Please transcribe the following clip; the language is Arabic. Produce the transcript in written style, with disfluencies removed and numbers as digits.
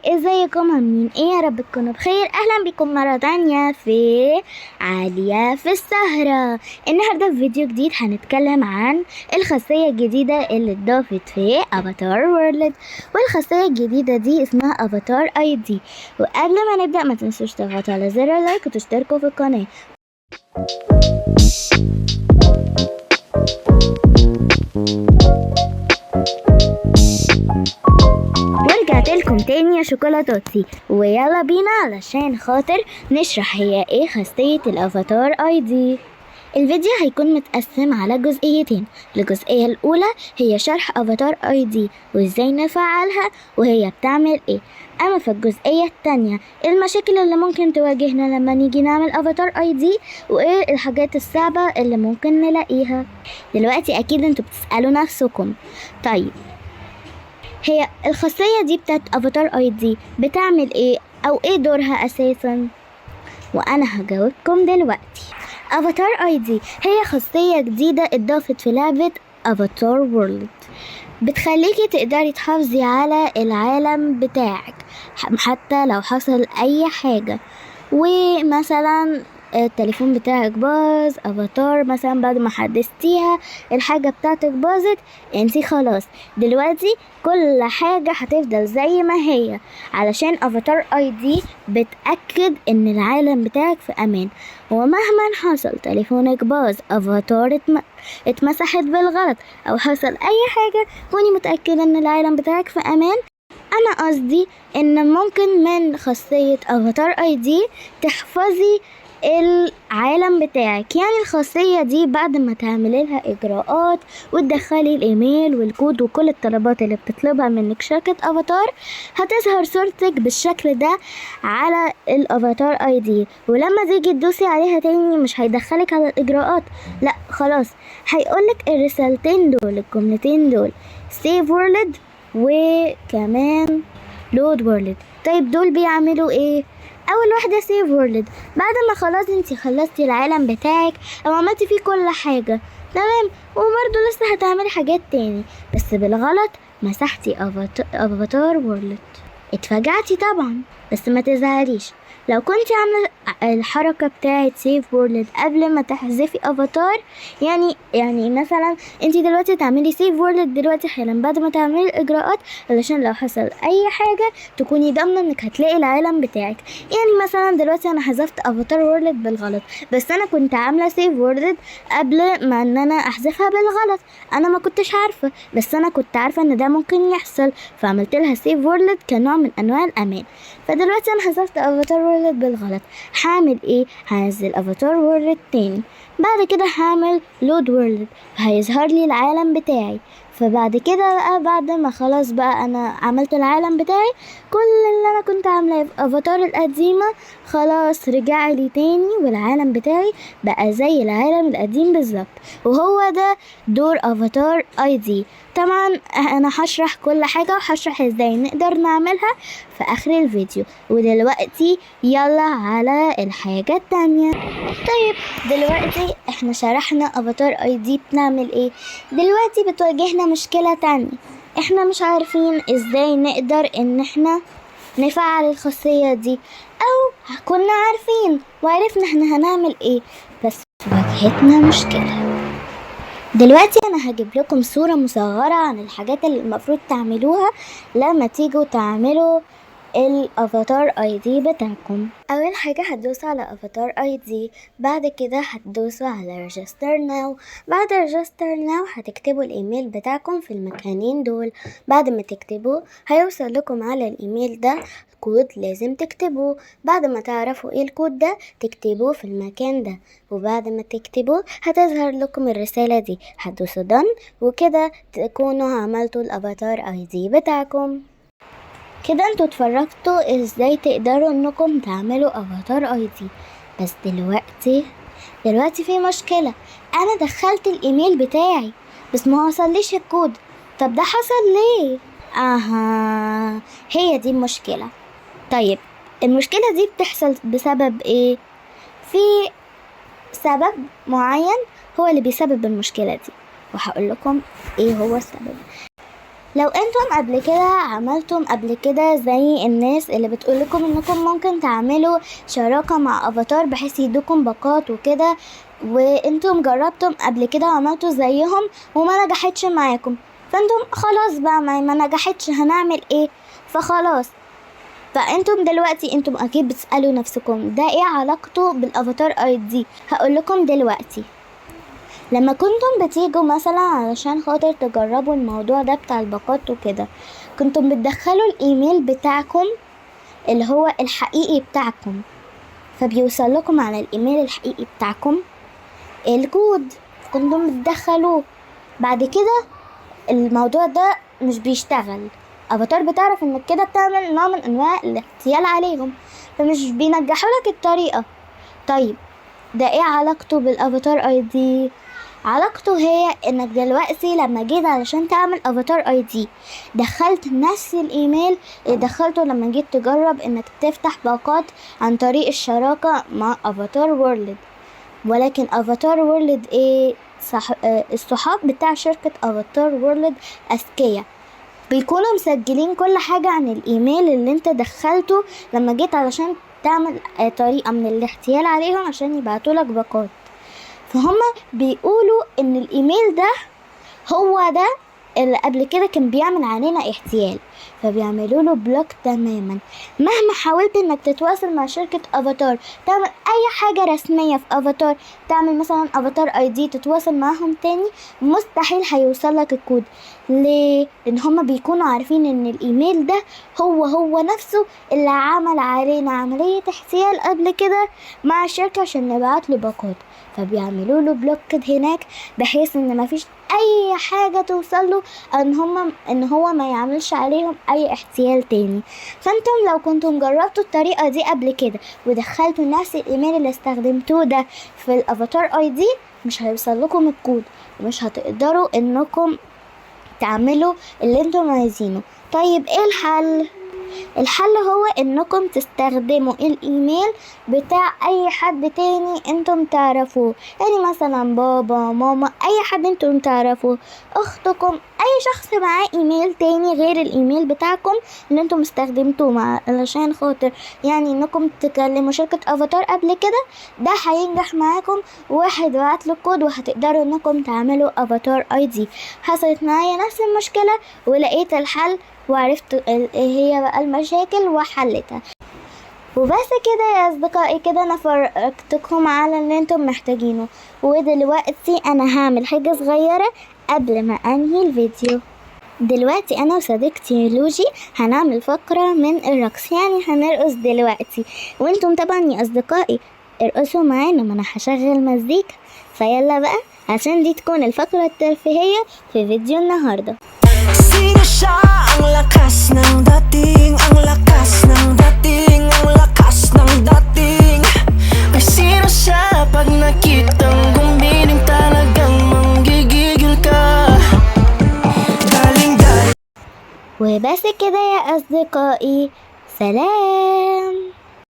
ازيكم عاملين ايه؟ يا رب تكونوا بخير. اهلا بكم مرة تانية في عالية في السهرة. النهاردة في فيديو جديد هنتكلم عن الخاصية الجديدة اللي اتضافت في افاتار وورلد، والخاصية الجديدة دي اسمها افاتار اي دي. وقبل ما نبدأ ما تنسوش تضغطوا على زر اللايك وتشتركوا في القناة. ورجعت لكم تاني يا شوكولاتوتي، ويلا بينا علشان خاطر نشرح هي ايه خاصية الافاتار اي دي. الفيديو هيكون متقسم على جزئيتين. الجزئية الاولى هي شرح افاتار اي دي وازاي نفعلها وهي بتعمل ايه، اما في الجزئية التانية المشاكل اللي ممكن تواجهنا لما نيجي نعمل افاتار اي دي وايه الحاجات الصعبة اللي ممكن نلاقيها. دلوقتي اكيد انتوا بتسألوا نفسكم، طيب هي الخاصية دي بتاعت افاتار اي دي بتعمل ايه او ايه دورها اساسا؟ وانا هجاوبكم دلوقتي. افاتار اي دي هي خاصية جديدة اتضافت في لعبة افاتار وورلد، بتخليكي تقدري تحافظي على العالم بتاعك حتى لو حصل اي حاجة. ومثلا التليفون بتاعك باظ، افاتار مثلا بعد ما حدثتيها الحاجة بتاعتك باظت، انتي خلاص دلوقتي كل حاجة هتفضل زي ما هي، علشان افاتار اي دي بتأكد ان العالم بتاعك في امان. ومهما حصل تليفونك باظ، افاتار اتمسحت بالغلط او حصل اي حاجة، كوني متأكدة ان العالم بتاعك في امان. انا قصدي ان ممكن من خاصية افاتار اي دي تحفظي العالم بتاعك. يعني الخاصية دي بعد ما تعملي لها اجراءات وتدخلي الايميل والكود وكل الطلبات اللي بتطلبها منك شركة افاتار، هتظهر صورتك بالشكل ده على الافاتار اي دي، ولما تيجي تدوسي عليها تاني مش هيدخلك على الاجراءات، لا خلاص هيقولك الرسالتين دول، الجملتين دول، سيف وورلد وكمان لود وورلد. طيب دول بيعملوا ايه؟ اول واحده سيف وورلد، بعد ما خلاص انتي خلصتي العالم بتاعك او عملتي فيه كل حاجه تمام، وبرضه لسه هتعملي حاجات تاني بس بالغلط مسحتي افاتار وورلد، اتفاجعتي طبعا. بس ما تزعليش، لو كنتي عامله الحركه بتاعه سيف وورلد قبل ما تحذفي افاتار، يعني مثلا انتي دلوقتي تعملي سيف وورلد دلوقتي حالا بعد ما تعملي الاجراءات، علشان لو حصل اي حاجه تكوني ضامنه انك هتلاقي العالم بتاعك. يعني مثلا دلوقتي انا حذفت افاتار وورلد بالغلط، بس انا كنت عامله سيف وورلد قبل ما ان انا احذفها بالغلط، انا ما كنتش عارفه، بس انا كنت عارفه ان ده ممكن يحصل، فعملت لها سيف وورلد كنوع من انواع الامان. فدلوقتي انا حذفت افاتار وورلد بالغلط، هعمل ايه؟ هنزل افاتار وورلد تاني، بعد كده هعمل لود وورلد فهيظهر لي العالم بتاعي. فبعد كده بقى بعد ما خلاص بقى انا عملت العالم بتاعي، كل اللي انا كنت عاملاه في افاتار القديمه خلاص رجع لي تاني، والعالم بتاعي بقى زي العالم القديم بالظبط. وهو ده دور افاتار اي دي. طبعا انا هشرح كل حاجه وهشرح ازاي نقدر نعملها في اخر الفيديو. ودلوقتي يلا على الحاجه التانية. طيب دلوقتي احنا شرحنا افاتار اي دي بنعمل ايه، دلوقتي بتواجهنا مشكلة تانية، احنا مش عارفين ازاي نقدر ان احنا نفعل الخاصية دي، او كنا عارفين وعرفنا احنا هنعمل ايه بس واجهتنا مشكلة. دلوقتي انا هجيب لكم صورة مصغرة عن الحاجات اللي المفروض تعملوها لما تيجوا تعملوا الافاتار اي دي بتاعكم. اول حاجه هتدوسوا على افاتار اي دي، بعد كده هتدوسوا على ريجستر ناو، بعد ريجستر ناو هتكتبوا الايميل بتاعكم في المكانين دول. بعد ما تكتبوه هيوصل لكم على الايميل ده كود لازم تكتبوه، بعد ما تعرفوا ايه الكود ده تكتبوه في المكان ده، وبعد ما تكتبوه هتظهر لكم الرساله دي، هتدوسوا دن، وكده تكونوا عملتوا الافاتار اي دي بتاعكم. كده انتوا اتفرجتوا ازاي تقدروا انكم تعملوا افاتار اي دي. بس دلوقتي في مشكلة، انا دخلت الايميل بتاعي بس ما وصليش الكود. طب ده حصل ليه؟ هي دي المشكلة. طيب المشكلة دي بتحصل بسبب ايه؟ في سبب معين هو اللي بيسبب المشكلة دي، وهقول لكم ايه هو السبب. لو انتم قبل كده عملتم قبل كده زي الناس اللي بتقولكم انكم ممكن تعملوا شراكة مع افاتار بحيث يدوكم باقات وكده، وانتم جربتم قبل كده وعملتوا زيهم وما نجحتش معاكم، فانتم خلاص بقى ما نجحتش هنعمل ايه؟ فخلاص. فانتم دلوقتي انتم اكيد بتسألوا نفسكم ده ايه علاقته بالافاتار اي دي؟ هقولكم دلوقتي. لما كنتم بتيجوا مثلا علشان خاطر تجربوا الموضوع ده بتاع الباقات وكده، كنتم بتدخلوا الايميل بتاعكم اللي هو الحقيقي بتاعكم، فبيوصل لكم على الايميل الحقيقي بتاعكم الكود، كنتم بتدخلوه. بعد كده الموضوع ده مش بيشتغل، افاتار بتعرف انك كده بتعمل نوع من انواع الاحتيال عليهم، فمش بينجحوا لك الطريقة. طيب ده ايه علاقته بالافاتار اي دي؟ علاقته هي انك دلوقتي لما جيت علشان تعمل افاتار اي دي دخلت نفس الايميل اللي دخلته لما جيت تجرب انك تفتح باقات عن طريق الشراكة مع افاتار وورلد. ولكن افاتار وورلد ايه؟ الصحاب بتاع شركة افاتار وورلد اذكياء، بيكونوا مسجلين كل حاجة عن الايميل اللي انت دخلته لما جيت علشان تعمل طريقة من الاحتيال عليهم عشان يبعتولك باقات. فهم بيقولوا ان الايميل ده هو ده اللي قبل كده كان بيعمل علينا احتيال، فبيعملوا له بلوك تماما. مهما حاولت انك تتواصل مع شركة افاتار تعمل اي حاجة رسمية في افاتار، تعمل مثلا افاتار اي دي تتواصل معهم تاني، مستحيل هيوصل لك الكود. ليه؟ لان هما بيكونوا عارفين ان الايميل ده هو نفسه اللي عمل علينا عملية احتيال قبل كده مع الشركة عشان نبعت له باقات، فبيعملوا له بلوك هناك بحيث ان مفيش اي حاجة توصل له، ان هو ما يعملش عليهم اي احتيال تاني. فانتم لو كنتم جربتوا الطريقة دي قبل كده ودخلتوا نفس الايميل اللي استخدمتوه ده في الافاتار اي دي، مش هيوصل لكم الكود ومش هتقدروا انكم تعملوا اللي انتم عايزينه. طيب ايه الحل؟ الحل هو انكم تستخدموا الايميل بتاع اي حد تاني انتم تعرفوه، يعني مثلا بابا، ماما، اي حد انتم تعرفوه، اختكم، اي شخص معاه ايميل تاني غير الايميل بتاعكم اللي انتم استخدمتوه علشان خاطر يعني انكم تكلموا شركة افاتار قبل كده، ده هينجح معاكم وهيبعت له كود وهتقدروا انكم تعملوا افاتار اي دي. حصلت معايا نفس المشكلة ولقيت الحل وعرفت ايه هي بقى المشاكل وحلتها. وبس كده يا اصدقائي، كده انا فرجتكم على اللي انتم محتاجينه، ودلوقتي انا هعمل حاجة صغيرة قبل ما انهي الفيديو. دلوقتي انا وصديقتي لوجي هنعمل فقرة من الرقص، يعني هنرقص دلوقتي، وانتم طبعا يا اصدقائي ارقصوا معانا، ما انا هشغل مزيكا. فيلا بقى عشان دي تكون الفقرة الترفيهية في فيديو النهاردة. Sino siya ang lakas ng dating, ang lakas ng dating, ang lakas ng dating. Ay sino siya pag nakitang gumiling talagang manggigigil ka. Galing. وبس كده يا أصدقائي، سلام.